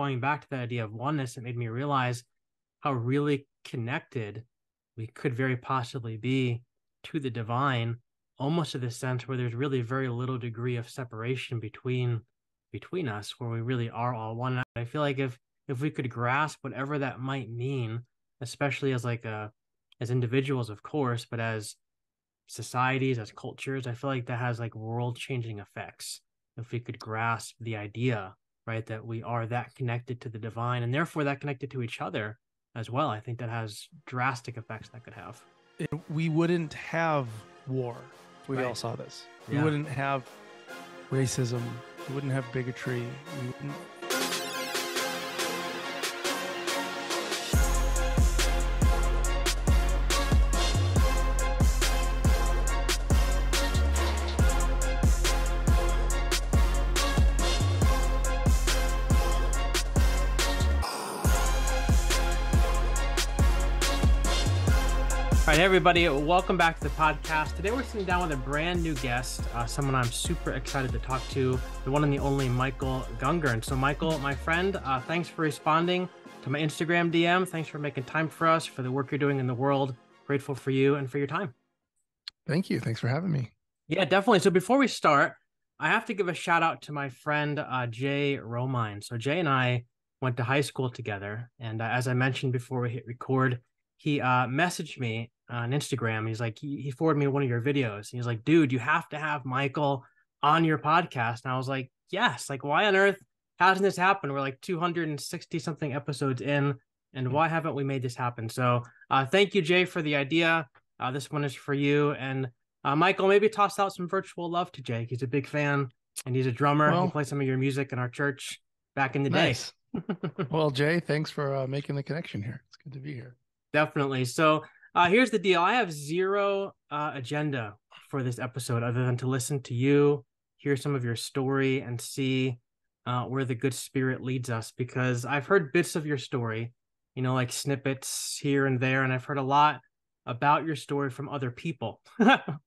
going back to that idea of oneness, it made me realize how really connected we could very possibly be to the divine, almost to the sense where there's really very little degree of separation between us, where we really are all one. And I feel like if we could grasp whatever that might mean, especially as as individuals, of course, but as societies, as cultures, I feel like that has like world-changing effects. If we could grasp the idea, right, that we are that connected to the divine and therefore that connected to each other as well, I think that has drastic effects that could have. We wouldn't have war if we all saw this. We wouldn't have racism. We wouldn't have bigotry. We wouldn't. All right, hey everybody, welcome back to the podcast. Today we're sitting down with a brand new guest, someone I'm super excited to talk to, the one and the only Michael Gungor. And so Michael, my friend, thanks for responding to my Instagram DM. Thanks for making time for us, for the work you're doing in the world. Grateful for you and for your time. Thank you. Thanks for having me. Yeah, definitely. So before we start, I have to give a shout out to my friend, Jay Romine. So Jay and I went to high school together. And as I mentioned before we hit record, he messaged me on Instagram. He's like, he forwarded me one of your videos. He's like, dude, you have to have Michael on your podcast. And I was like, yes, like why on earth hasn't this happened? We're like 260 something episodes in, and why haven't we made this happen? So thank you, Jay, for the idea. This one is for you. And Michael, maybe toss out some virtual love to Jake. He's a big fan and he's a drummer. He played some of your music in our church back in the day. Well, Jay, thanks for making the connection here. It's good to be here. Definitely. So here's the deal. I have zero agenda for this episode other than to listen to you, hear some of your story, and see where the good spirit leads us. Because I've heard bits of your story, you know, like snippets here and there. And I've heard a lot about your story from other people,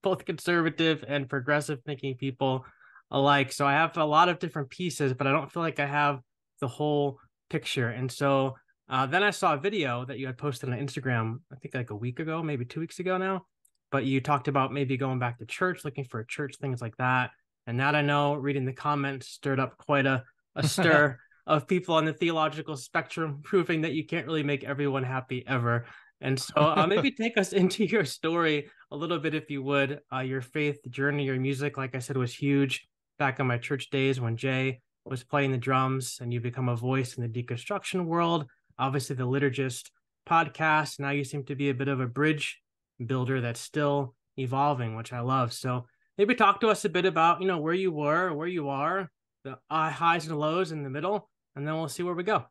both conservative and progressive thinking people alike. So I have a lot of different pieces, but I don't feel like I have the whole picture. And so then I saw a video that you had posted on Instagram, I think like a week ago, maybe 2 weeks ago now. But you talked about maybe going back to church, looking for a church, things like that. And that I know, reading the comments, stirred up quite a stir of people on the theological spectrum, proving that you can't really make everyone happy ever. And so maybe take us into your story a little bit, if you would. Your faith journey, your music, like I said, was huge back in my church days when Jay was playing the drums, and you become a voice in the deconstruction world. Obviously, the Liturgist podcast. Now you seem to be a bit of a bridge builder that's still evolving, which I love. So maybe talk to us a bit about, you know, where you were, where you are, the highs and lows in the middle, and then we'll see where we go.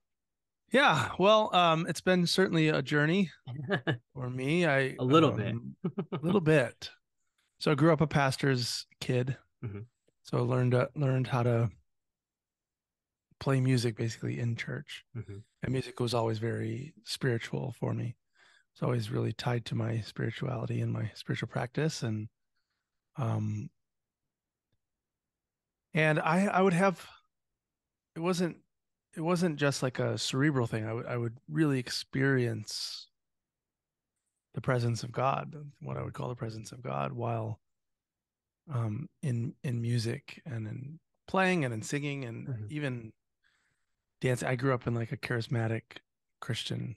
Yeah, well, it's been certainly a journey for me. A little bit. A little bit. So I grew up a pastor's kid. Mm-hmm. So I learned how to play music basically in church. Mm-hmm. And music was always very spiritual for me. It's always really tied to my spirituality and my spiritual practice. And I would have, it wasn't just like a cerebral thing. I would really experience the presence of God, what I would call the presence of God, while in music and in playing and in singing and even dancing. I grew up in like a charismatic Christian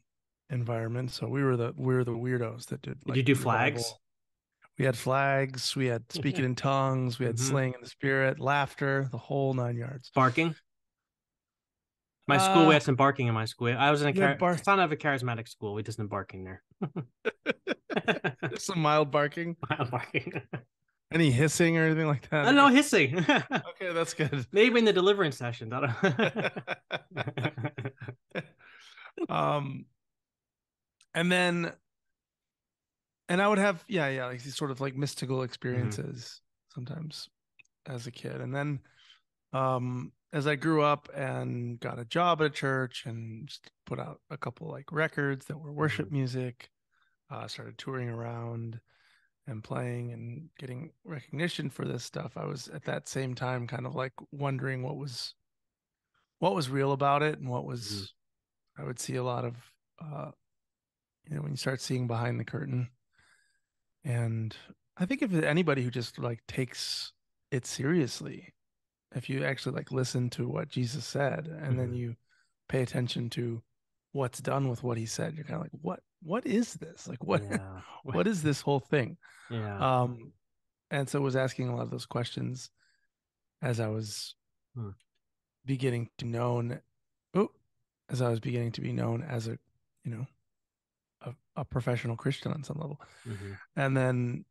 environment, so we were the weirdos that did. Did you do flags? Bible. We had flags. We had speaking in tongues. We had slaying in the spirit, laughter, the whole 9 yards. Barking. My school, we had some barking in my school. I was in a son of a charismatic school. We did some barking there. Some mild barking. Mild barking. Any hissing or anything like that? No hissing. Okay, that's good. Maybe in the deliverance sessions. I don't and I would have like these sort of like mystical experiences sometimes as a kid. And then as I grew up and got a job at a church and just put out a couple like records that were worship music, started touring around and playing and getting recognition for this stuff. I was at that same time kind of like wondering what was what was real about it and what Mhm. was, I would see a lot of, when you start seeing behind the curtain. And I think if anybody who just like takes it seriously, if you actually like listen to what Jesus said and then Mhm. you pay attention to what's done with what he said, you're kind of like, what is this? Like what Yeah. what is this whole thing? Yeah. Um, and so was asking a lot of those questions as I was Hmm. beginning to known oh, as I was beginning to be known as a, you know, a professional Christian on some level. Mhm. And then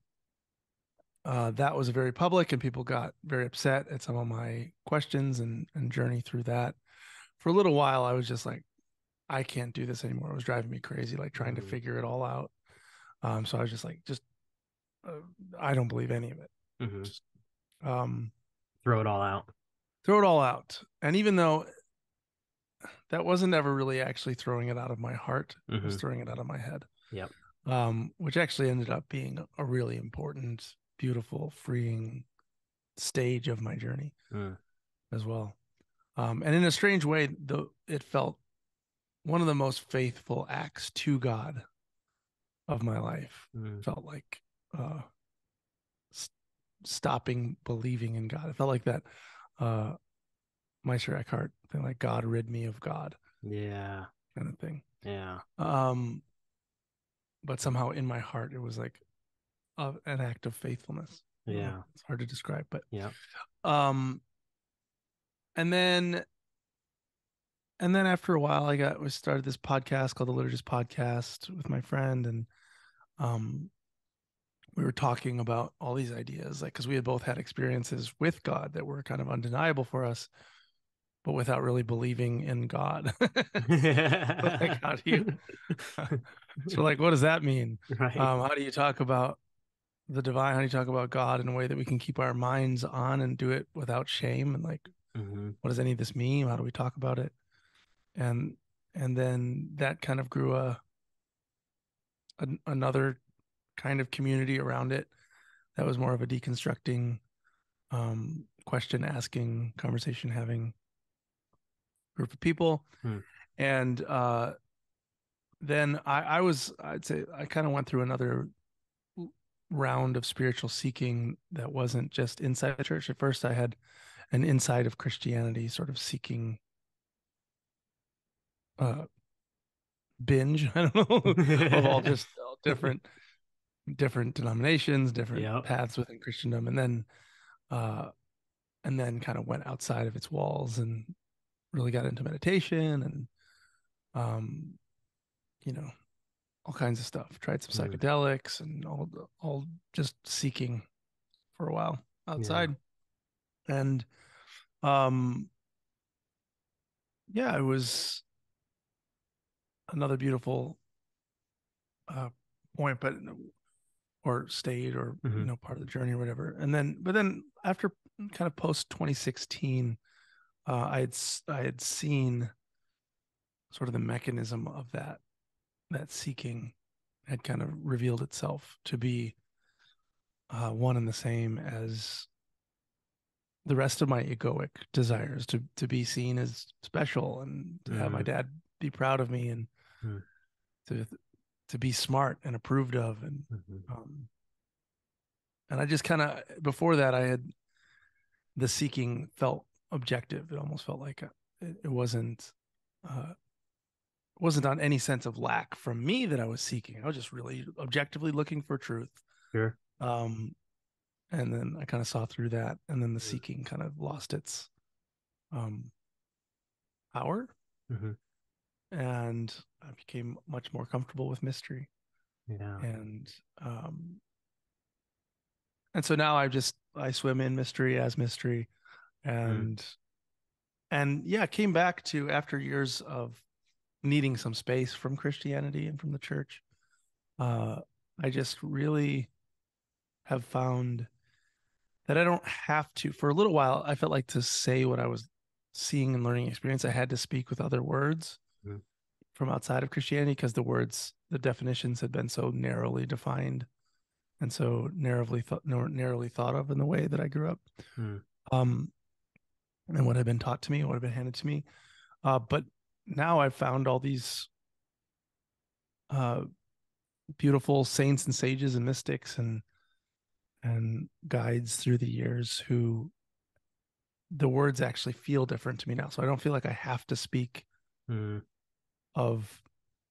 that was very public, and people got very upset at some of my questions and journey through that. For a little while, I was just like, I can't do this anymore. It was driving me crazy, like trying to Mhm. figure it all out. So I was just like, uh, I don't believe any of it. Mhm. Just um, Throw it all out. throw it all out. And even though that wasn't ever really actually throwing it out of my heart, it was Mhm. throwing it out of my head, Yep. which actually ended up being a really important, beautiful, freeing stage of my journey Mm. as well. And in a strange way, it felt one of the most faithful acts to God of my life. Mm. Felt like uh, stopping believing in God. It felt like that uh, Meister Eckhart thing, like God rid me of God Yeah. kind of thing. Yeah. Um, but somehow in my heart, it was like an act of faithfulness. I don't know. Yeah. It's hard to describe, but Yeah. um, and then after a while, we started this podcast called the Liturgist Podcast with my friend, and um, we were talking about all these ideas, like because we had both had experiences with God that were kind of undeniable for us, but without really believing in God. So like, how do you? So like, what does that mean? Right. How do you talk about the divine? How do you talk about God in a way that we can keep our minds on and do it without shame? And like, Mhm. what does any of this mean? How do we talk about it? And then that kind of grew another kind of community around it that was more of a deconstructing, question asking, conversation having group of people. Mm. And then I'd say I kind of went through another round of spiritual seeking that wasn't just inside the church. At first, I had an inside of Christianity sort of seeking uh, binge, I don't know, of all different denominations, different Yep. paths within Christendom, uh, and then kind of went outside of its walls and really got into meditation and um, you know, all kinds of stuff. Tried some Mm. psychedelics and all just seeking for a while Yeah. outside. And um yeah, it was another beautiful uh point, but or state or Mhm. part of the journey or whatever. And then but then after kind of post 2016, I had seen sort of the mechanism of that seeking had kind of revealed itself to be one and the same as the rest of my egoic desires to be seen as special and to have my Mm. dad be proud of me and Mm. to to be smart and approved of Mhm. um and I just kind of before that I had the seeking felt objective. It almost felt like it uh wasn't on any sense of lack from me that I was seeking. I was just really objectively looking for truth. Sure. Um and then I kind of saw through that, and then the Mm. seeking kind of lost its um power, Mhm. and I became much more comfortable with mystery. Yeah. And um so now I swim in mystery as mystery, Mm. and yeah, came back to after years of needing some space from Christianity and from the church. Uh I just really have found that I don't have to. For a little while I felt like to say what I was seeing and learning experience, I had to speak with other words Mm. from outside of Christianity because the definitions had been so narrowly defined and so narrowly thought of in the way that I grew up. Mm. Um, and what had been taught to me, what had been handed to me. But now I've found all these uh, beautiful saints and sages and mystics and guides through the years who the words actually feel different to me now. So I don't feel like I have to speak of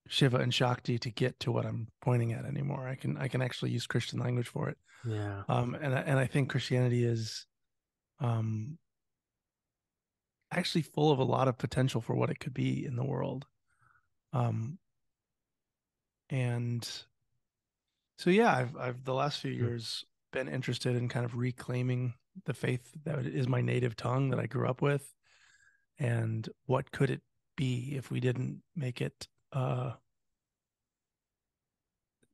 Shiva and Shakti to get to what I'm pointing at anymore. I can actually use Christian language for it. Yeah. And I think Christianity is actually full of a lot of potential for what it could be in the world. And so yeah, I've the last few years been interested in kind of reclaiming the faith that is my native tongue that I grew up with, and what could it be if we didn't make it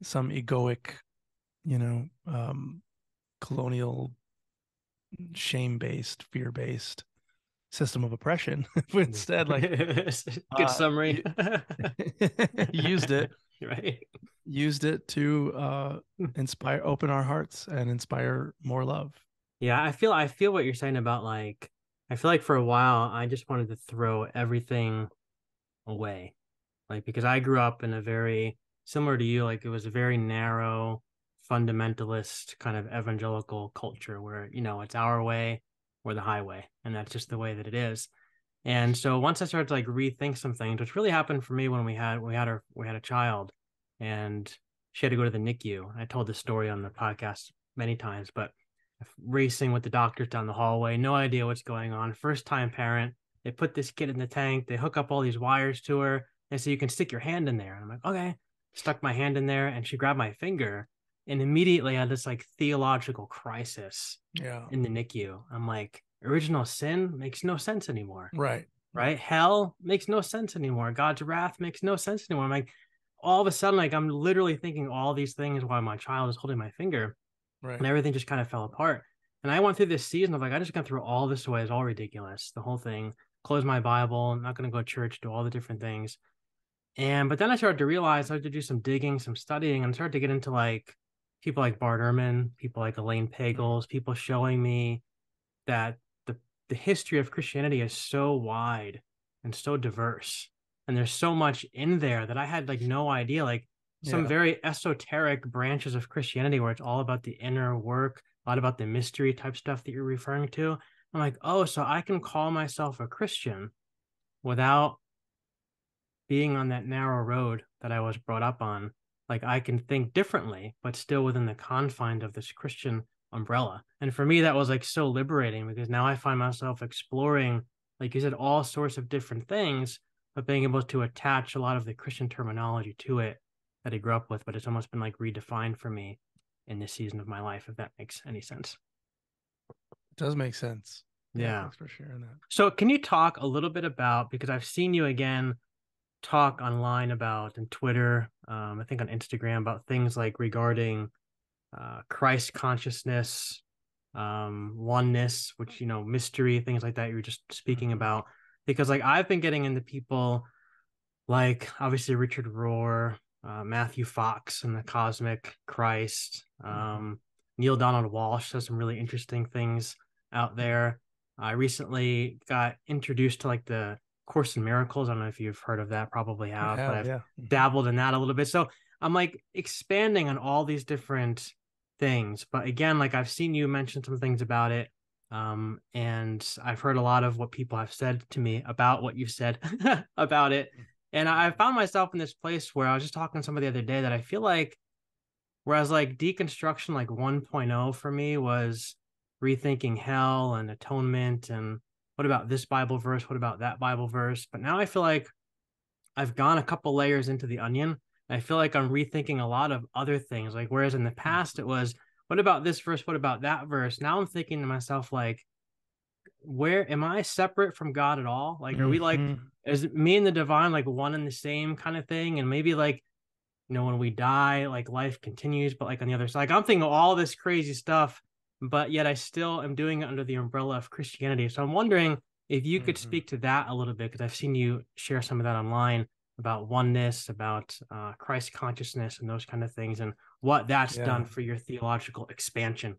some egoic, colonial, shame-based, fear-based system of oppression. Instead, like good summary. used it Right. used it to inspire, open our hearts and inspire more love. Yeah, I feel what you're saying about like I feel like for a while I just wanted to throw everything away. Like because I grew up in a very similar to you, like it was a very narrow fundamentalist kind of evangelical culture where, it's our way or the highway, and that's just the way that it is. And so once I started to like rethink some things, which really happened for me when we had a child, and she had to go to the NICU. I told this story on the podcast many times, but racing with the doctors down the hallway, no idea what's going on. First time parent, they put this kid in the tank, they hook up all these wires to her, and so you can stick your hand in there. And I'm like, okay, stuck my hand in there, and she grabbed my finger, and immediately I had this like theological crisis Yeah. in the NICU. I'm like, original sin makes no sense anymore. Right. Right? Hell makes no sense anymore. God's wrath makes no sense anymore. I'm like, all of a sudden, like I'm literally thinking all these things while my child is holding my finger, Right. and everything just kind of fell apart. And I went through this season of like, I just gonna throw all this away. It's all ridiculous. The whole thing. Close my Bible. I'm not gonna go to church. Do all the different things. But then I started to realize I started to do some digging, some studying, and started to get into like people like Bart Ehrman, people like Elaine Pagels, people showing me that the history of Christianity is so wide and so diverse. And there's so much in there that I had like no idea, like some very esoteric branches of Christianity where it's all about the inner work, a lot about the mystery type stuff that you're referring to. I'm like, oh, so I can call myself a Christian without being on that narrow road that I was brought up on. Like I can think differently, but still within the confines of this Christian umbrella. And for me, that was like so liberating because now I find myself exploring, like you said, all sorts of different things, but being able to attach a lot of the Christian terminology to it that I grew up with. But it's almost been like redefined for me in this season of my life, if that makes any sense. It does make sense. Yeah, Yeah. thanks for sharing that. So can you talk a little bit about, because I've seen you again talk online about and Twitter, I think on Instagram about things like regarding Christ consciousness, oneness, which mystery, things like that you were just speaking about. Because like I've been getting into people like obviously Richard Rohr, Matthew Fox and the Cosmic Christ. Neil Donald Walsh has some really interesting things out there. I recently got introduced to like the Course in Miracles. I don't know if you've heard of that, probably I have, but have, I've yeah. dabbled in that a little bit. So I'm like expanding on all these different things. But again, like I've seen you mention some things about it. And I've heard a lot of what people have said to me about what you said about it. And I found myself in this place where I was just talking to somebody the other day that I feel like, whereas like deconstruction, like 1.0 for me was rethinking hell and atonement and what about this Bible verse? What about that Bible verse? But now I feel like I've gone a couple layers into the onion. I feel like I'm rethinking a lot of other things. Like, whereas in the past it was, what about this verse? What about that verse? Now I'm thinking to myself, like, where am I separate from God at all? Like, are we like, is me and the divine like one and the same kind of thing? And maybe like, when we die, like life continues, but like on the other side, like I'm thinking of all this crazy stuff, but yet I still am doing it under the umbrella of Christianity. So I'm wondering if you could speak to that a little bit, because I've seen you share some of that online about oneness, about Christ consciousness, and those kind of things, and what that's done for your theological expansion,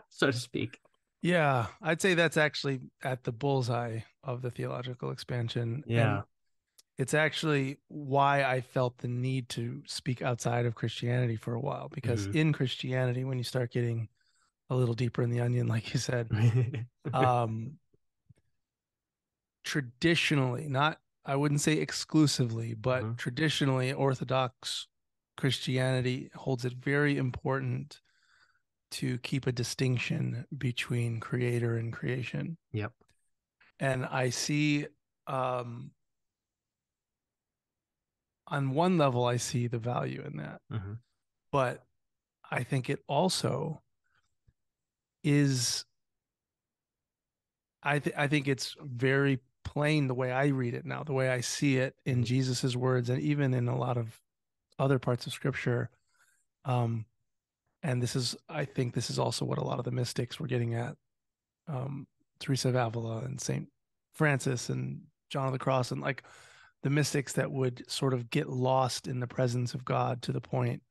so to speak. Yeah, I'd say that's actually at the bullseye of the theological expansion. And Yeah. it's actually why I felt the need to speak outside of Christianity for a while, because Hmm. in Christianity, when you start getting a little deeper in the onion, like you said, um, traditionally, not, I wouldn't say exclusively, but Hmm. traditionally, Orthodox Christianity holds it very important to keep a distinction between creator and creation. Yep. And I see, um, on one level, I see the value in that, Hmm. but I think it also is, I think it's very plain the way I read it now, the way I see it in Hmm. Jesus's words, and even in a lot of other parts of Scripture. Um, and this is, I think, this is also what a lot of the mystics were getting at. Um, Teresa of Avila and Saint Francis and John of the Cross, and like the mystics that would sort of get lost in the presence of God to the point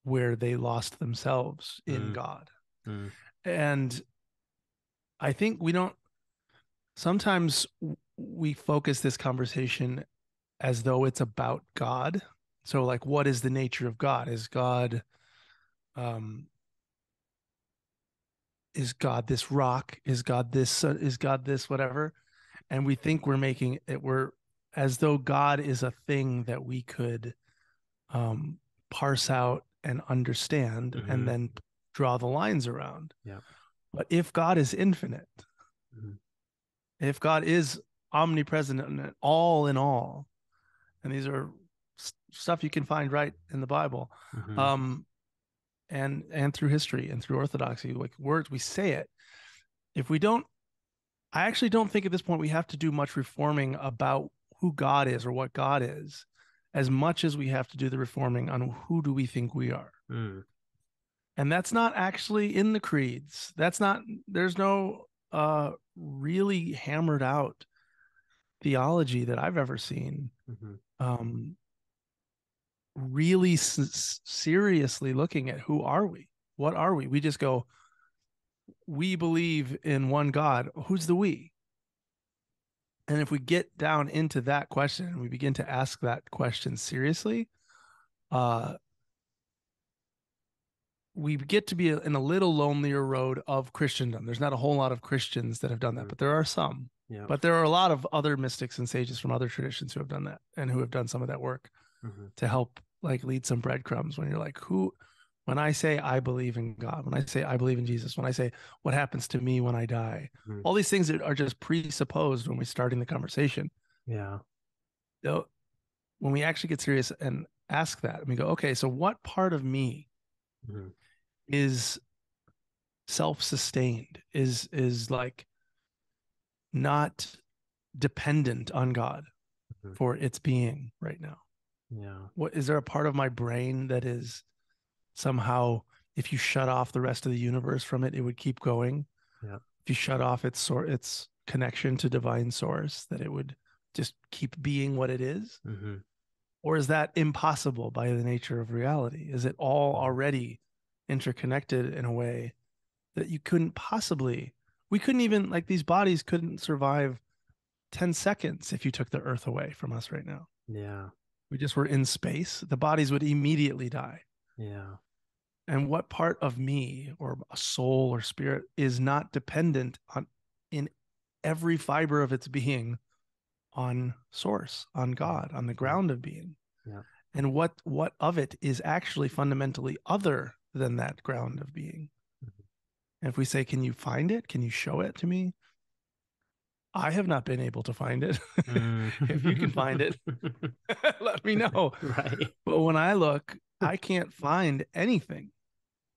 where they lost themselves in Hmm. God. Hmm. And I think we don't, sometimes we focus this conversation as though it's about God. So, like, what is the nature of God? Um, is God this rock? Is God this? Is God this? Whatever. And we think we're making it. We're as though God is a thing that we could um, parse out and understand, and Hmm. then draw the lines around. Yep. But if God is infinite, Hmm. if God is omnipresent and all in all, and these are stuff you can find right in the Bible, Hmm. um, and through history and through orthodoxy, like words we say it. If we don't, I actually don't think at this point we have to do much reforming about who God is or what God is, as much as we have to do the reforming on who do we think we are. Hmm. And that's not actually in the creeds. That's not, there's no really hammered out theology that I've ever seen, Hmm. um, really seriously looking at who are we? What are we? We just go, we believe in one God. Who's the we? And if we get down into that question and we begin to ask that question seriously, uh, we get to be in a little lonelier road of Christendom. There's not a whole lot of Christians that have done that, Hmm. but there are some. Yep. But there are a lot of other mystics and sages from other traditions who have done that and who have done some of that work Hmm. to help like lead some breadcrumbs when you're like, who, when I say I believe in God, when I say I believe in Jesus, when I say what happens to me when I die, Hmm. all these things that are just presupposed when we're starting the conversation. Yeah. Though when we actually get serious and ask that, and we go, okay, so what part of me Hmm. is self-sustained, is like not dependent on God Hmm. for its being right now? Yeah. What is there a part of my brain that is somehow, if you shut off the rest of the universe from it, it would keep going? Yep. If you shut off its connection to divine source, that it would just keep being what it is? Hmm. Or is that impossible by the nature of reality? Is it all Hmm. already interconnected in a way that you couldn't possibly, we couldn't even, like, these bodies couldn't survive 10 seconds if you took the earth away from us right now. Yeah. We just were in space. The bodies would immediately die. Yeah. And what part of me or a soul or spirit is not dependent on, in every fiber of its being, on source, on God, on the Yeah. ground of being? Yeah. And what of it is actually fundamentally other than that ground of being? And if we say, can you find it? Can you show it to me? I have not been able to find it. Mm. If you can find it, let me know. Right. But when I look, I can't find anything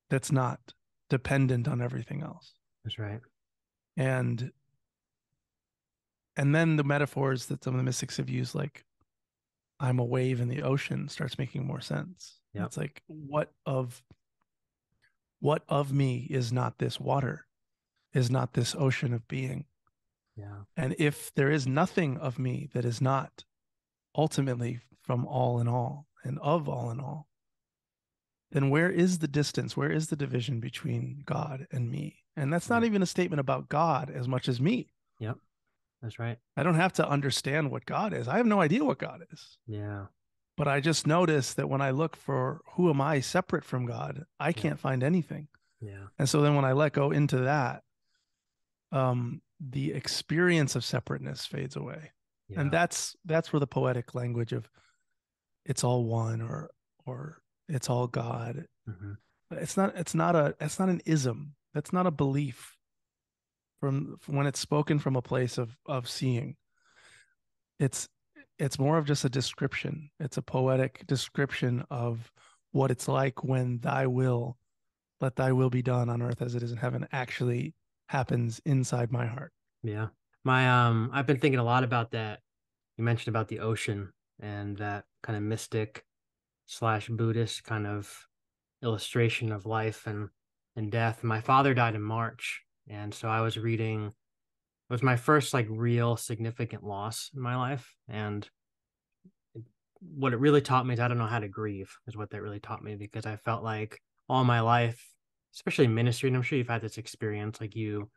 that's not dependent on everything else. That's right. And and then the metaphors that some of the mystics have used, like I'm a wave in the ocean, starts making more sense. Yep. It's like, what of me is not this water, is not this ocean of being? Yeah. And if there is nothing of me that is not ultimately from all in all and of all in all, then where is the distance? Where is the division between God and me? And that's not Right. even a statement about God as much as me. Yep. That's right. I don't have to understand what God is. I have no idea what God is. Yeah. But I just notice that when I look for who am I separate from God, I Yep. can't find anything. Yeah. And so then when I let go into that, the experience of separateness fades away. And Yeah. that's where the poetic language of it's all one or it's all God. Hmm. It's not an ism. That's not a belief from when it's spoken from a place of seeing. It's it's more of just a description. It's a poetic description of what it's like when let thy will be done on earth as it is in heaven actually happens inside my heart. Yeah. I've been thinking a lot about that. You mentioned about the ocean and that kind of mystic slash Buddhist kind of illustration of life and death. My father died in March, and so I was reading. It was my first like real significant loss in my life, and what it really taught me is I don't know how to grieve. Is what that really taught me because I felt like all my life, especially in ministry, and I'm sure you've had this experience, like you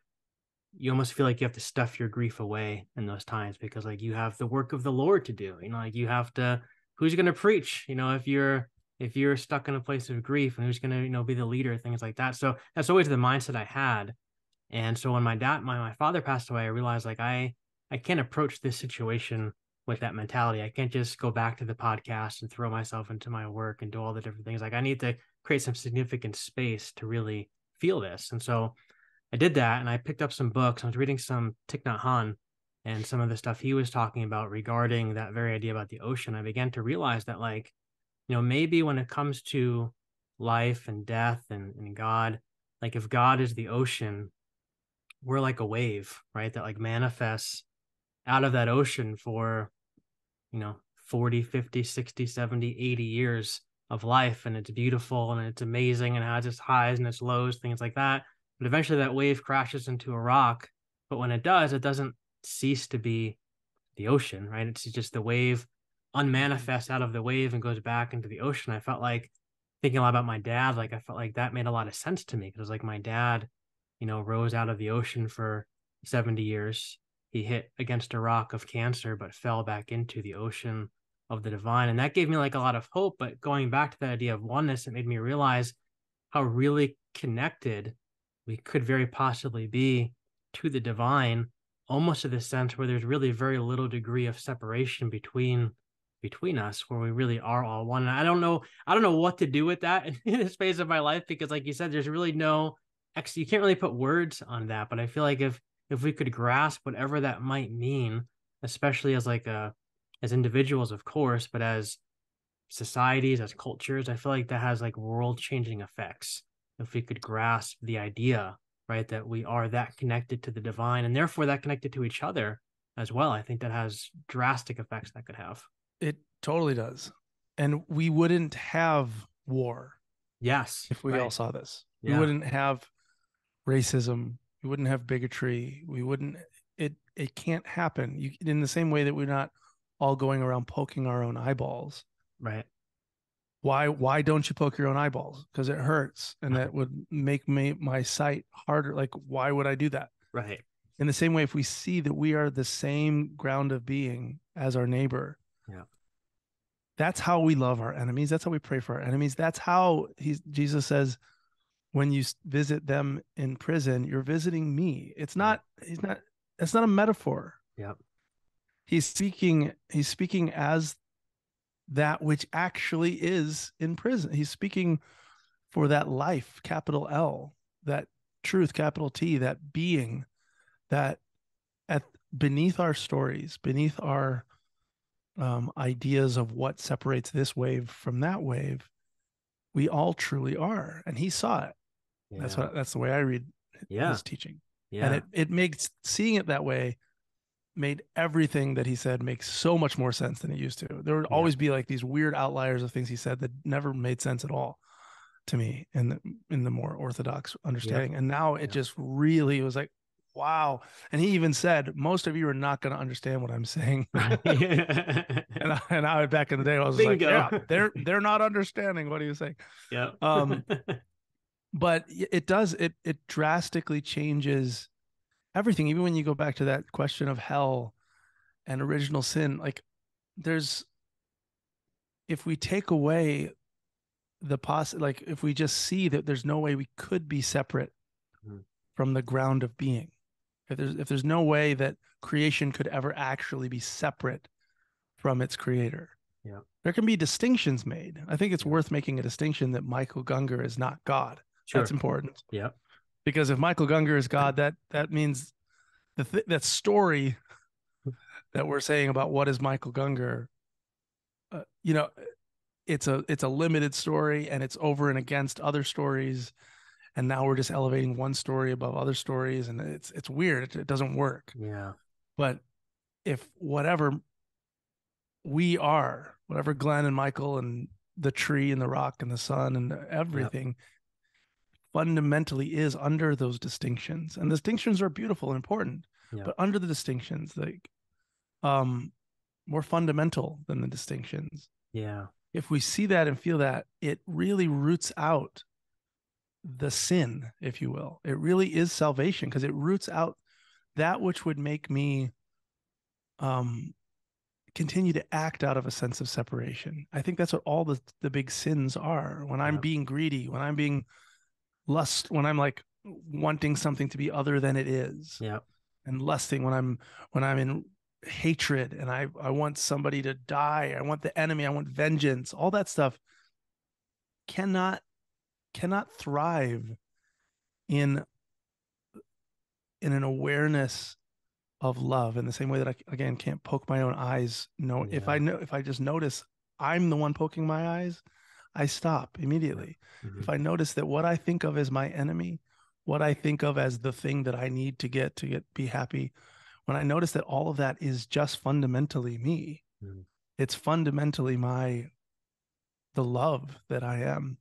almost feel like you have to stuff your grief away in those times because like you have the work of the Lord to do. Like you have to who's going to preach, if you're stuck in a place of grief, and who's going to, be the leader, things like that. So that's always the mindset I had. And so when my father passed away, I realized like I can't approach this situation with that mentality. I can't just go back to the podcast and throw myself into my work and do all the different things. Like I need to create some significant space to really feel this. And so I did that, and I picked up some books. I was reading some Thich Nhat Hanh and some of the stuff he was talking about regarding that very idea about the ocean. I began to realize that, like, maybe when it comes to life and death and God, like if God is the ocean, we're like a wave, right? That like manifests out of that ocean for, you know, 40, 50, 60, 70, 80 years of life. And it's beautiful and it's amazing and it has its highs and its lows, things like that. But eventually that wave crashes into a rock. But when it does, it doesn't cease to be the ocean, right? It's just the wave unmanifests out of the wave and goes back into the ocean. I felt like thinking a lot about my dad, like I felt like that made a lot of sense to me because like my dad, rose out of the ocean for 70 years. He hit against a rock of cancer, but fell back into the ocean of the divine. And that gave me like a lot of hope. But going back to that idea of oneness, it made me realize how really connected we could very possibly be to the divine, almost to the sense where there's really very little degree of separation between us, where we really are all one. And I don't know what to do with that in the space of my life, because like you said, there's really no you can't really put words on that. But I feel like if we could grasp whatever that might mean, especially as like as individuals, of course, but as societies, as cultures, I feel like that has like world changing effects. If we could grasp the idea, right, that we are that connected to the divine and therefore that connected to each other as well, I think that has drastic effects that could have. It totally does. And we wouldn't have war Yes, if we all right. saw this. We Yeah, wouldn't have racism. We wouldn't have bigotry. We wouldn't it can't happen. You in the same way that we're not all going around poking our own eyeballs. right. Why don't you poke your own eyeballs? Because it hurts and that would make my sight harder. Like why would I do that? Right. In the same way, if we see that we are the same ground of being as our neighbor, Yeah. that's how we love our enemies. That's how we pray for our enemies. That's how Jesus says, when you visit them in prison, you're visiting me. Right. It's not a metaphor. Yep. He's speaking as that which actually is in prison. He's speaking for that life, capital L, that truth, capital T, that being that at beneath our stories, beneath our ideas of what separates this wave from that wave, we all truly are. And he saw it. Yeah. That's the way I read Yeah. his teaching. And Yeah. it makes seeing it that way made everything that he said make so much more sense than it used to. There would Yeah. always be like these weird outliers of things he said that never made sense at all to me in the more orthodox Yep. understanding. And now it Yep. just really was like, wow. And he even said, most of you are not going to understand what I'm saying. And I back in the day, I was just like, Bingo. yeah, they're not understanding what he was saying. Yep. Um, but it does, it drastically changes everything. Even when you go back to that question of hell and original sin, like there's, if we take away like if we just see that there's no way we could be separate Mhm. from the ground of being, if there's no way that creation could ever actually be separate from its creator, Yep. there can be distinctions made. I think it's Yep. worth making a distinction that Michael Gungor is not God. That's Sure. important, Yep. because if Michael Gungor is God, that means that story that we're saying about what is Michael Gungor, you know, it's a limited story, and it's over and against other stories, and now we're just elevating one story above other stories, and it's weird. It doesn't work. Yeah. But if whatever Glenn and Michael and the tree and the rock and the sun and Yep. everything fundamentally is under those distinctions, and the distinctions are beautiful and important, Yep. but under the distinctions, like um more fundamental than the distinctions, Yeah. if we see that and feel that, it really roots out the sin, if you will. It really is salvation, because it roots out that which would make me um continue to act out of a sense of separation. I think that's what all the big sins are. When I'm Yep. being greedy, when I'm being when I'm like wanting something to be other than it is, Yep. and lusting, when I'm in hatred and I want somebody to die, I want the enemy, I want vengeance, all that stuff cannot thrive in an awareness of love, in the same way that I, again, can't poke my own eyes. No, Yeah. if I just notice I'm the one poking my eyes, I stop Yep. immediately. Hmm. If I notice that what I think of as my enemy, what I think of as the thing that I need to be happy, when I notice that all of that is just fundamentally me, Hmm. it's fundamentally the love that I am,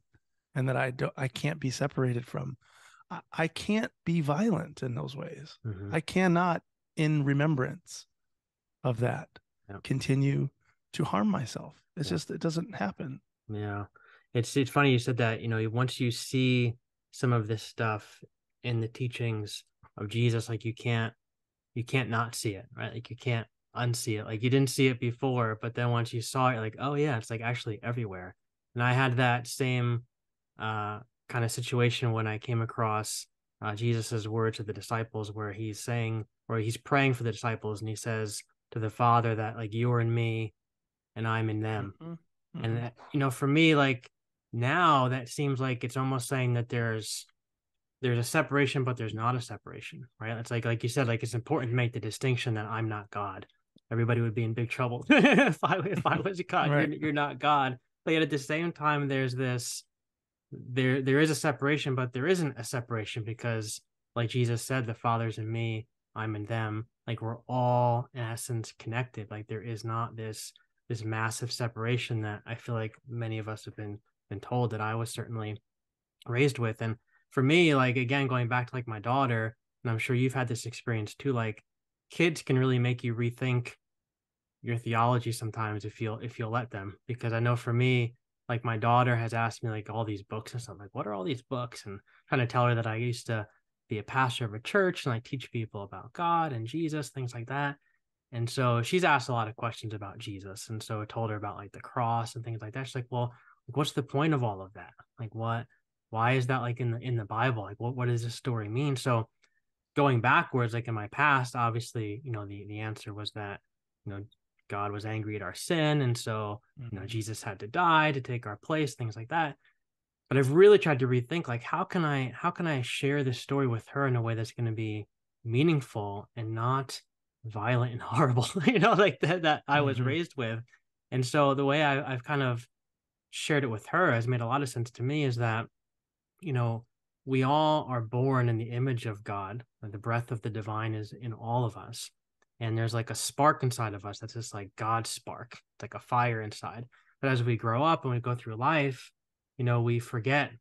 and that I can't be separated from. I can't be violent in those ways. Hmm. I cannot, in remembrance of that, Yep. continue to harm myself. It's Yep. just, it doesn't happen. Yeah. It's funny you said that, once you see some of this stuff in the teachings of Jesus, like you can't not see it, right? Like you can't unsee it. Like you didn't see it before, but then once you saw it, you're like, oh yeah, it's like actually everywhere. And I had that same uh kind of situation when I came across Jesus's word to the disciples, where he's praying for the disciples, and he says to the Father that like you're in me and I'm in them. Mm-hmm. And Mm-hmm. that, for me, like now that seems like it's almost saying that there's a separation, but there's not a separation, right? It's like you said, like it's important to make the distinction that I'm not God. Everybody would be in big trouble if I was God. You're Right. you're not God. But yet at the same time, there is a separation, but there isn't a separation, because like Jesus said, the Father's in me, I'm in them. Like we're all in essence connected. Like there is not this massive separation that I feel like many of us have been told, that I was certainly raised with. And for me, like again, going back to like my daughter, and I'm sure you've had this experience too, like kids can really make you rethink your theology sometimes if you'll let them. Because I know for me, like my daughter has asked me like all these books and stuff, like what are all these books, and trying to tell her that I used to be a pastor of a church and I teach people about God and Jesus, things like that. And so she's asked a lot of questions about Jesus. And so I told her about like the cross and things like that. She's like, well, like, what's the point of all of that? Like why is that like in the Bible? Like what does this story mean? So going backwards, like in my past, obviously, the answer was that, you know, God was angry at our sin. And so, Mm-hmm. Jesus had to die to take our place, things like that. But I've really tried to rethink, like, how can I share this story with her in a way that's going to be meaningful and not violent and horrible, like that I was Mm-hmm. raised with. And so the way I've kind of shared it with her has made a lot of sense to me, is that, you know, we all are born in the image of God. The breath of the divine is in all of us. And there's like a spark inside of us that's just like God's spark. It's like a fire inside. But as we grow up and we go through life, we forget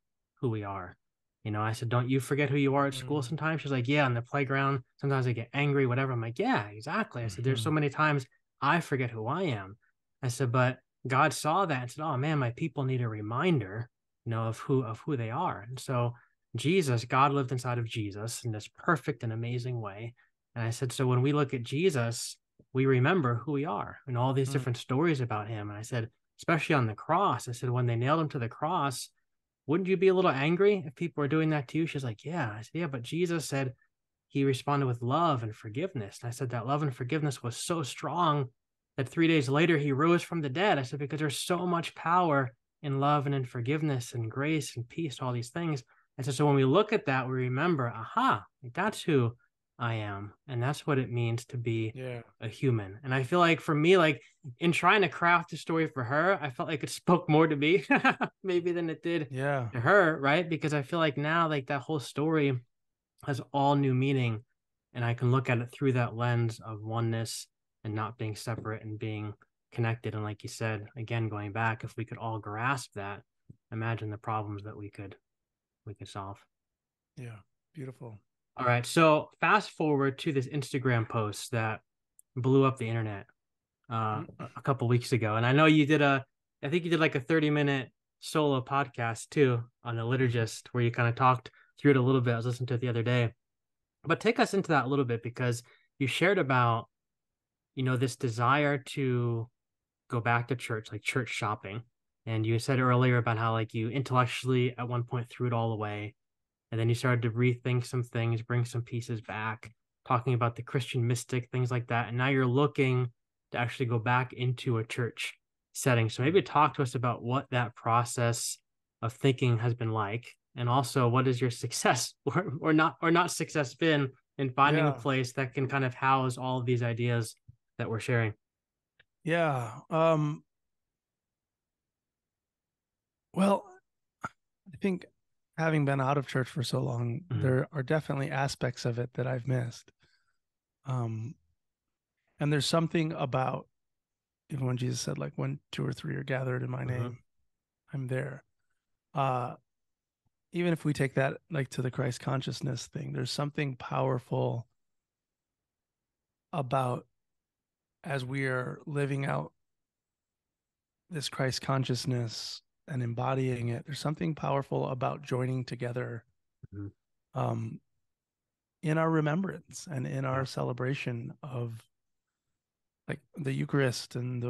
who we are. I said, don't you forget who you are at school Mm. sometimes? She's like, yeah, on the playground. Sometimes I get angry, whatever. I'm like, yeah, exactly. I said, there's so Mhm. many times I forget who I am. I said, but God saw that and said, oh man, my people need a reminder, of who they are. And so Jesus, God lived inside of Jesus in this perfect and amazing way. And I said, so when we look at Jesus, we remember who we are and all these Mm. different stories about him. And I said, especially on the cross, I said, when they nailed him to the cross, wouldn't you be a little angry if people were doing that to you? She's like, yeah. I said, yeah, but Jesus said he responded with love and forgiveness. And I said that love and forgiveness was so strong that 3 days later he rose from the dead. I said, because there's so much power in love and in forgiveness and grace and peace, all these things. I said, so when we look at that, we remember, aha, that's who I am. And that's what it means to be Yeah. a human. And I feel like for me, like in trying to craft a story for her, I felt like it spoke more to me maybe than it did Yeah. to her, right? Because I feel like now, like that whole story has all new meaning, and I can look at it through that lens of oneness and not being separate and being connected. And like you said, again, going back, if we could all grasp that, imagine the problems that we could solve. Yeah. Beautiful. All right, so fast forward to this Instagram post that blew up the internet a couple weeks ago, and I know I think you did like a 30-minute solo podcast too on the liturgist where you kind of talked through it a little bit. I was listening to it the other day, but take us into that a little bit because you shared about this desire to go back to church, like church shopping, and you said earlier about how like you intellectually at one point threw it all away, and then you started to rethink some things, bring some pieces back, talking about the Christian mystic, things like that. And now you're looking to actually go back into a church setting. So maybe talk to us about what that process of thinking has been like. And also what is your success or not success been in finding a Yeah. place that can kind of house all of these ideas that we're sharing. Yeah. Well, I think having been out of church for so long, Mm-hmm. there are definitely aspects of it that I've missed. Um, and there's something about even when Jesus said, like, when two or three are gathered in my Mm-hmm. name, I'm there. Uh, Even if we take that like to the Christ consciousness thing, there's something powerful about as we are living out this Christ consciousness and embodying it, there's something powerful about joining together Mm-hmm. um, in our remembrance and in our Yeah. celebration of like the Eucharist and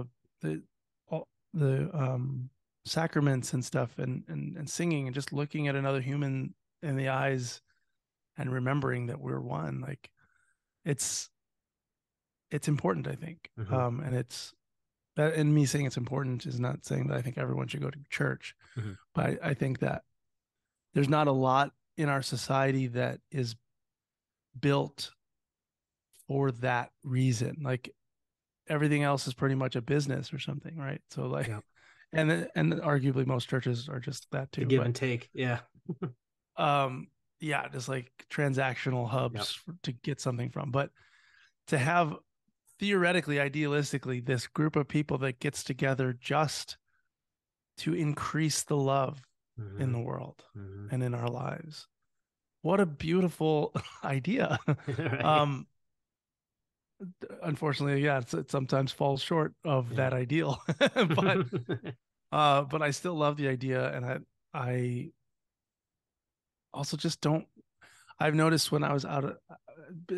the all the sacraments and stuff and singing and just looking at another human in the eyes and remembering that we're one. Like it's it's important, I think. Mm-hmm. And it's that, and me saying it's important is not saying that I think everyone should go to church, Mm-hmm. but I think that there's not a lot in our society that is built for that reason. Like everything else is pretty much a business or something, right? So like, Yeah. and arguably most churches are just that The too. give But and take. Yeah. um, yeah, just like transactional Yep. hubs to get something from. But to have theoretically, idealistically, this group of people that gets together just to increase the love in Mm-hmm. the world Mm-hmm. and in our lives. What a beautiful idea. Right. um, Unfortunately, yeah, it sometimes falls short of Yeah. that ideal, but I still love the idea, and I also just don't. I've noticed when I was out of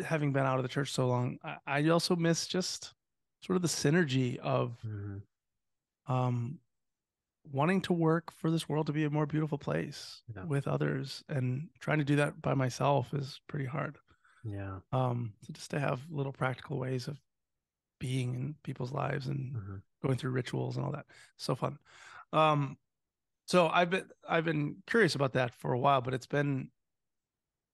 having been out of the church so long, I also miss just sort of the synergy of Mm-hmm. um wanting to work for this world to be a more beautiful place Yeah. with others, and trying to do that by myself is pretty hard. Yeah. So just to have little practical ways of being in people's lives and Mm-hmm. going through rituals and all that, so fun. um so I've been curious about that for a while, but it's been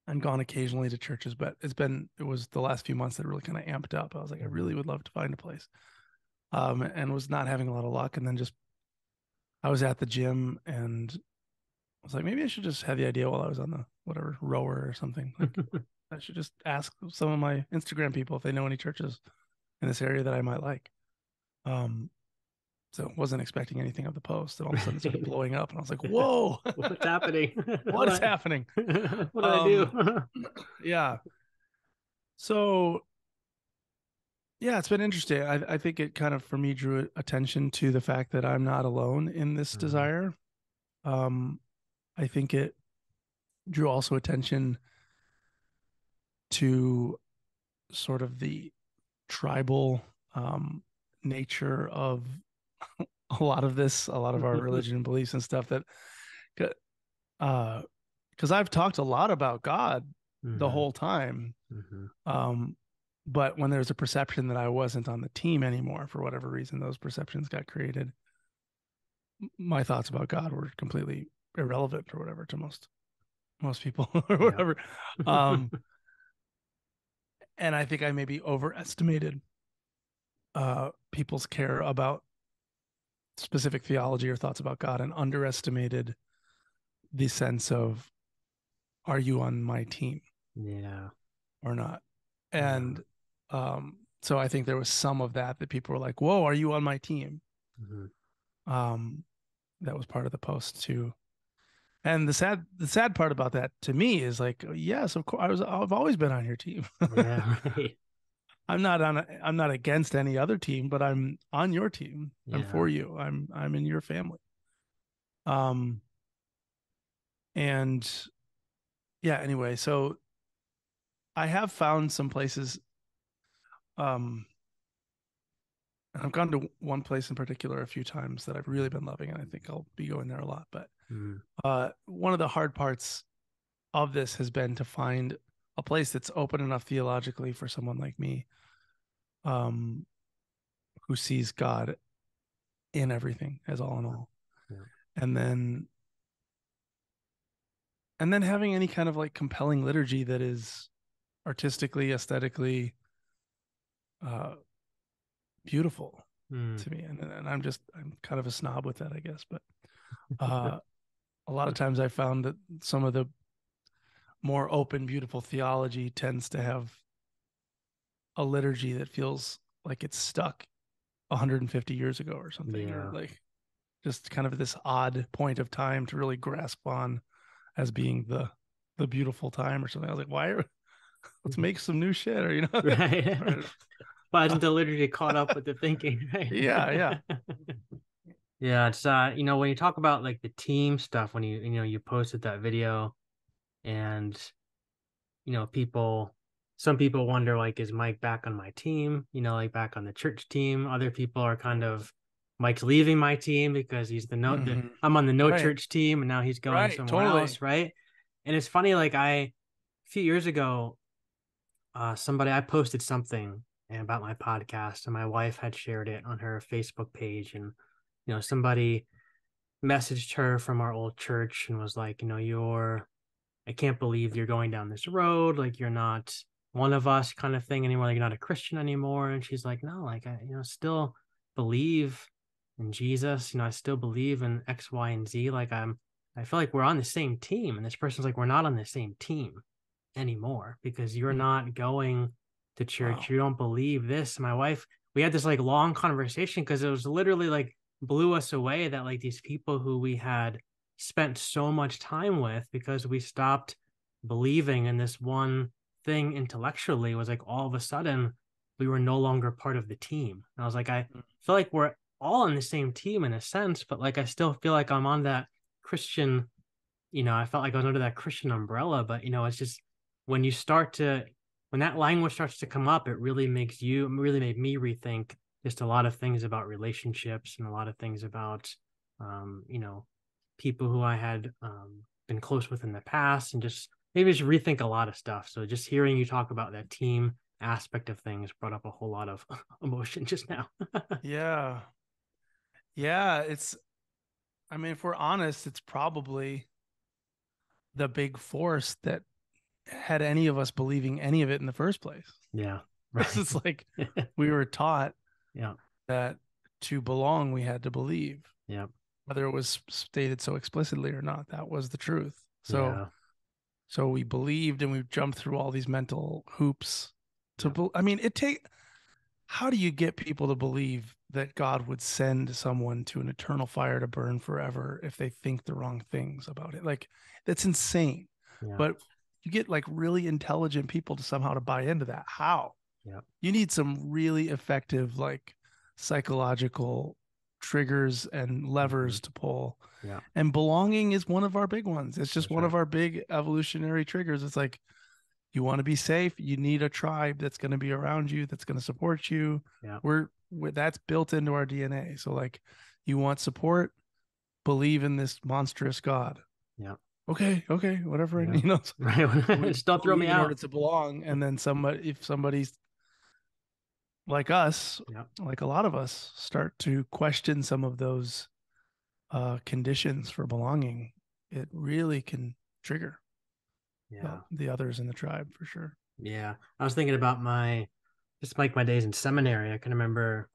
and gone occasionally to churches, but it was the last few months that really kind of amped up. I was like, I Mm-hmm. really would love to find a place, and was not having a lot of luck. And then just I was at the gym and I was like, maybe I should just have the idea while I was on the whatever rower or something. Like I should just ask some of my Instagram people if they know any churches in this area that I might like. Um, So wasn't expecting anything of the post, and all of a sudden it started Right. blowing up, and I was like, "Whoa, What's happening? what is happening?" What did I do? Um, yeah. So yeah, it's been interesting. I think it kind of for me drew attention to the fact that I'm not alone in this Mhm. desire. Um, I think it drew also attention to sort of the tribal nature of a lot of this, a lot of our religion and beliefs and stuff that uh because I've talked a lot about God the Mhm. whole time. Mhm. Um, but when there's a perception that I wasn't on the team anymore for whatever reason, those perceptions got created. My thoughts about God were completely irrelevant or whatever to most people or Yeah. whatever. Um, and I think I maybe overestimated people's care about specific theology or thoughts about God and underestimated the sense of are you on my team Yeah. or not? Yeah. And so I think there was some of that people were like, "Whoa, are you on my team?" Mhm. Um, that was part of the post too. And the sad part about that to me is like, yes, of course, I've always been on your team. Yeah. Right. I'm not against any other team, but I'm on your team. I'm Yeah. for you. I'm in your family. Um, and yeah, anyway, so I have found some places. Um, I've gone to one place in particular a few times that I've really been loving, and I think I'll be going there a lot. But Mhm. one of the hard parts of this has been to find a place that's open enough theologically for someone like me, um, who sees God in everything as all in Yeah. all, Yeah. and then having any kind of like compelling liturgy that is artistically, aesthetically uh, beautiful Mm. to me. And I'm kind of a snob with that, I guess. But uh, a lot of times I found that some of the more open, beautiful theology tends to have a liturgy that feels like it's stuck 150 years ago or something, or Yeah. like just kind of this odd point of time to really grasp on as being the beautiful time or something. I was like, let's make some new shit, or Right. or, Why isn't the liturgy caught up with the thinking, right? yeah, yeah. Yeah, it's when you talk about like the team stuff, when you posted that video and people some people wonder like, is Mike back on my team? Like back on the church team. Other people are kind of Mike's leaving my team because he's the Mm-hmm. I'm on the no Right, church team and now he's going right, somewhere totally. else, right? And it's funny, like a few years ago, somebody I posted something about my podcast and my wife had shared it on her Facebook page and somebody messaged her from our old church and was like, I can't believe you're going down this road. Like you're not one of us kind of thing anymore. Like you're not a Christian anymore. And she's like, no, like I, still believe in Jesus. I still believe in X, Y, and Z. I feel like we're on the same team. And this person's like, we're not on the same team anymore because you're Mm. not going to church. Wow. You don't believe this. My wife, we had this like long conversation because it was literally like blew us away that like these people who we had spent so much time with because we stopped believing in this one thing intellectually was like all of a sudden we were no longer part of the team. And I was like, I Mm. feel like we're all on the same team in a sense, but like I still feel like I'm on that Christian, I felt like I was under that Christian umbrella, but it's just when you start to when that language starts to come up, it really made me rethink just a lot of things about relationships and a lot of things about people who I had been close with in the past and just maybe just rethink a lot of stuff. So just hearing you talk about that team aspect of things brought up a whole lot of emotion just now. Yeah. Yeah, I mean, if we're honest, it's probably the big force that had any of us believing any of it in the first place. Yeah. Because Right. it's like we were taught Yeah. that to belong, we had to believe, Yeah. whether it was stated so explicitly or not. That was the truth. So, Yeah. so we believed, and we jumped through all these mental hoops Yeah. I mean, how do you get people to believe that God would send someone to an eternal fire to burn forever if they think the wrong things about it? Like, that's insane. Yeah. But you get like really intelligent people to somehow to buy into that. How? Yeah. You need some really effective like psychological triggers and Mm-hmm. levers to pull. Yeah. And belonging is one of our big ones. It's just That's one right. of our big evolutionary triggers. It's like you want to be safe, you need a tribe that's going to be around you, that's going to support you. Yeah. We're that's built into our DNA. So like you want support, believe in this monstrous God. Yeah. Okay, whatever. Yeah. We Right. Just don't throw me believe in order out. to belong. And then if somebody's like us, Yeah. like a lot of us, start to question some of those conditions for belonging, it really can trigger Yeah. the others in the tribe for sure. Yeah. I was thinking about just like my days in seminary. I can remember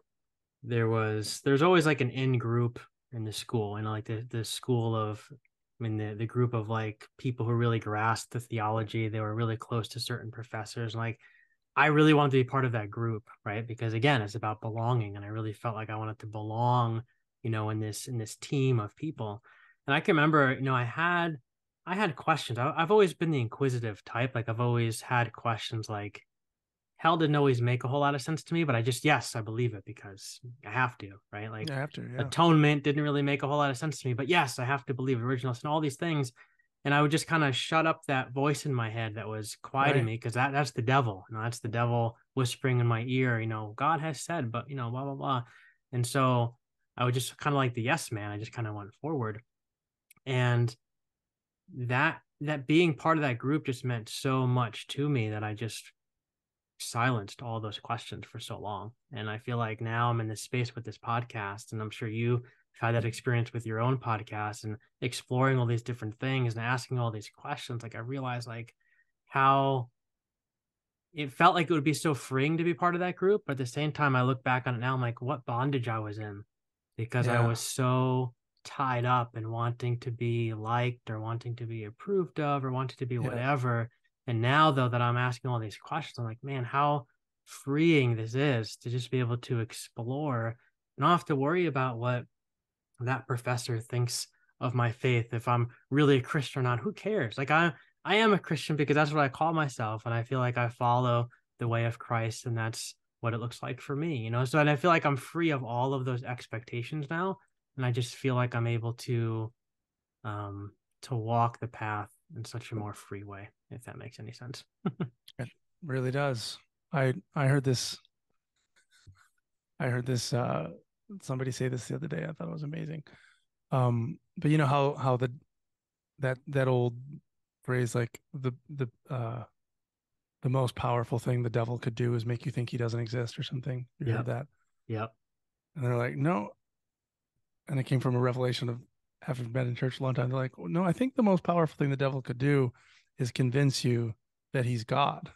there's always like an in group in the school, like the school of, I mean, the group of like people who really grasped the theology. They were really close to certain professors. And like, I really wanted to be part of that group, right? Because again, it's about belonging. And I really felt like I wanted to belong, in this team of people. And I can remember, I had questions. I've always been the inquisitive type. Like I've always had questions like, hell didn't always make a whole lot of sense to me, but yes, I believe it because I have to, right? Yeah, Like after, yeah. atonement didn't really make a whole lot of sense to me, but yes, I have to believe original sin, all these things. And I would just kind of shut up that voice in my head that was quieting Right. me because that's the devil. That's the devil whispering in my ear, God has said, but blah, blah, blah. And so I would just kind of like the yes man. I just kind of went forward. And that being part of that group just meant so much to me that I just silenced all those questions for so long. And I feel like now I'm in this space with this podcast, and I'm sure you have had that experience with your own podcast and exploring all these different things and asking all these questions. Like I realized like how it felt like it would be so freeing to be part of that group. But at the same time, I look back on it now, I'm like, what bondage I was in because I Yeah. was so tied up and wanting to be liked or wanting to be approved of or wanting to be Yeah. whatever. And now, though, that I'm asking all these questions, I'm like, man, how freeing this is to just be able to explore and not have to worry about what that professor thinks of my faith, if I'm really a Christian or not. Who cares? Like I am a Christian because that's what I call myself, and I feel like I follow the way of Christ, and that's what it looks like for me. So, and I feel like I'm free of all of those expectations now, and I just feel like I'm able um to walk the path in such a more free way, if that makes any sense. It really does. I heard this somebody say this the other day. I thought it was amazing. But you know how that old phrase like the most powerful thing the devil could do is make you think he doesn't exist or something. You heard Yep. that? Yep. And they're like, no. And it came from a revelation of having been in church a long time. They're like, well, no, I think the most powerful thing the devil could do is convince you that he's God.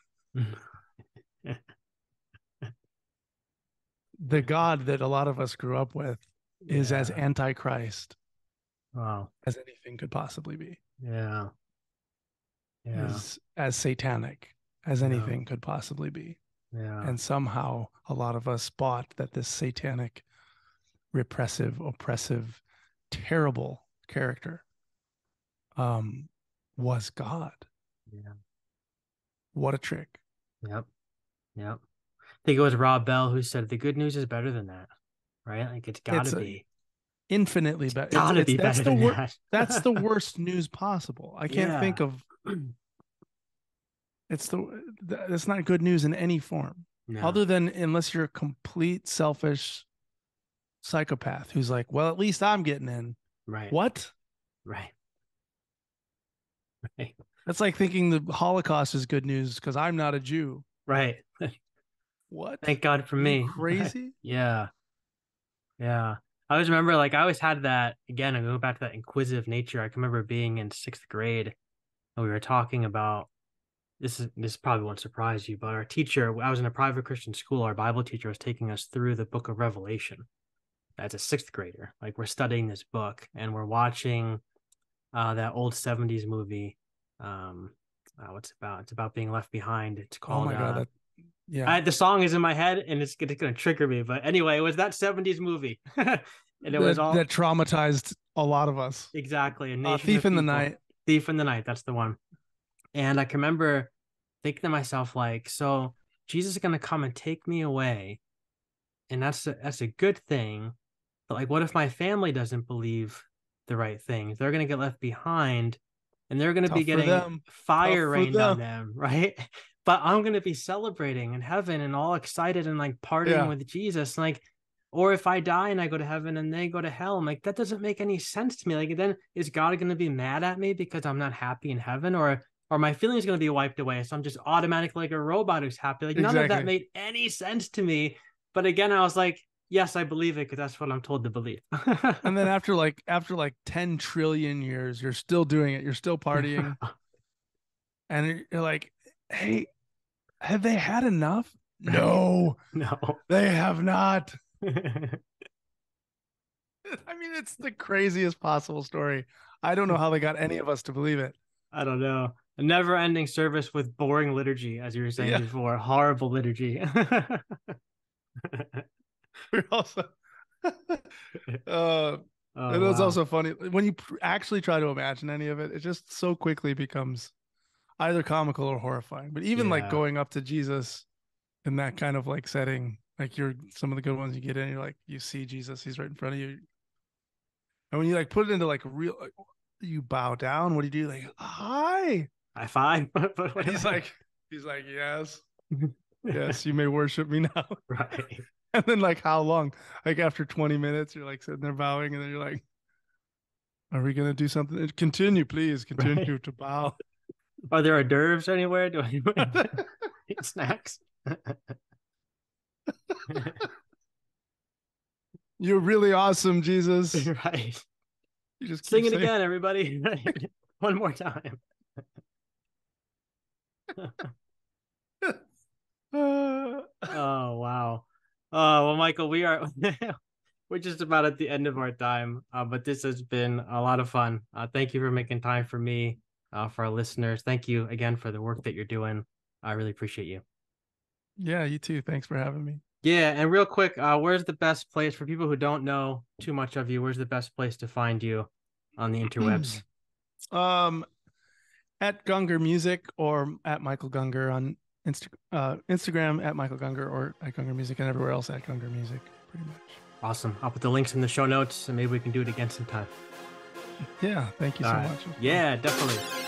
The God that a lot of us grew up with is as Yeah. antichrist Wow. as anything could possibly be, Yeah. Yeah. is as satanic as Yeah. anything could possibly be. Yeah. And somehow a lot of us bought that this satanic, repressive, oppressive, terrible character um, was God. Yeah. What a trick. Yep. Yep. I think it was Rob Bell who said the good news is better than that, right? Like it's got to It's be. infinitely It's better. got to be better than that. That's the worst news possible. I can't think Yeah. of that's not good news in any form No. other than unless you're a complete selfish psychopath who's like, well, at least I'm getting in. Right. What? Right. Right. That's like thinking the Holocaust is good news because I'm not a Jew. Right. What? Thank God for Are you me. crazy? Yeah. Yeah. I always remember, like, I always had that, again, I go back to that inquisitive nature. I can remember being in sixth grade and we were talking about this probably won't surprise you, but our teacher, I was in a private Christian school, our Bible teacher was taking us through the book of Revelation as a sixth grader. Like we're studying this book and we're watching that old 70s movie. What's it about? It's about being left behind. It's Oh called my God. Yeah. The song is in my head and it's gonna trigger me. But anyway, it was that 70s movie. And it was That all traumatized a lot of us. exactly a nation Thief of in the people. Night. Thief in the Night, that's the one. And I can remember thinking to myself, like, so Jesus is gonna come and take me away, and that's a good thing. But like, what if my family doesn't believe the right things? They're gonna get left behind, and they're gonna be Tough for getting them. Tough fire for rained on them. them, right? But I'm gonna be celebrating in heaven and all excited and like partying Yeah, with Jesus. Like, or if I die and I go to heaven and they go to hell, I'm like, that doesn't make any sense to me. Like, then is God gonna be mad at me because I'm not happy in heaven, or my feelings gonna be wiped away? So I'm just automatically like a robot who's happy. Like, none of that exactly. made any sense to me. But again, I was like, yes, I believe it because that's what I'm told to believe. And then after like 10 trillion years, you're still doing it. You're still partying. And you're like, hey, have they had enough? Right. No, No. they have not. I mean, it's the craziest possible story. I don't know how they got any of us to believe it. I don't know. A never ending service with boring liturgy, as you were saying Yeah. before. Horrible liturgy. We're also uh Oh, it was wow. also funny when you actually try to imagine any of it, it just so quickly becomes either comical or horrifying. But even like Yeah. going up to Jesus in that kind of like setting, like you're some of the good ones you get in, you're like, you see Jesus, he's right in front of you. And when you like put it into like real, like, you bow down, what do you do? Like, hi. High five. And he's like, yes, yes, you may worship me now. Right. And then like how long? Like after 20 minutes, you're like sitting there bowing, and then you're like, are we gonna do something? Continue, please. Right. Continue to bow. Are there hors d'oeuvres anywhere? Do I eat snacks? You're really awesome, Jesus. Right. You just Sing keep it saying. again, everybody. One more time. Oh, wow. Oh, well, Michael, we are we're just about at the end of our time, but this has been a lot of fun. Thank you for making time for me, for our listeners. Thank you again for the work that you're doing. I really appreciate you. Yeah, you too. Thanks for having me. Yeah, and real quick, where's the best place for people who don't know too much of you? Where's the best place to find you on the interwebs? um, at Gungor Music or at Michael Gungor on Instagram at Michael Gungor or at Gungor Music and everywhere else at Gungor Music, pretty much. Awesome. I'll put the links in the show notes and maybe we can do it again sometime. Yeah, thank you All so right. much. Yeah, definitely.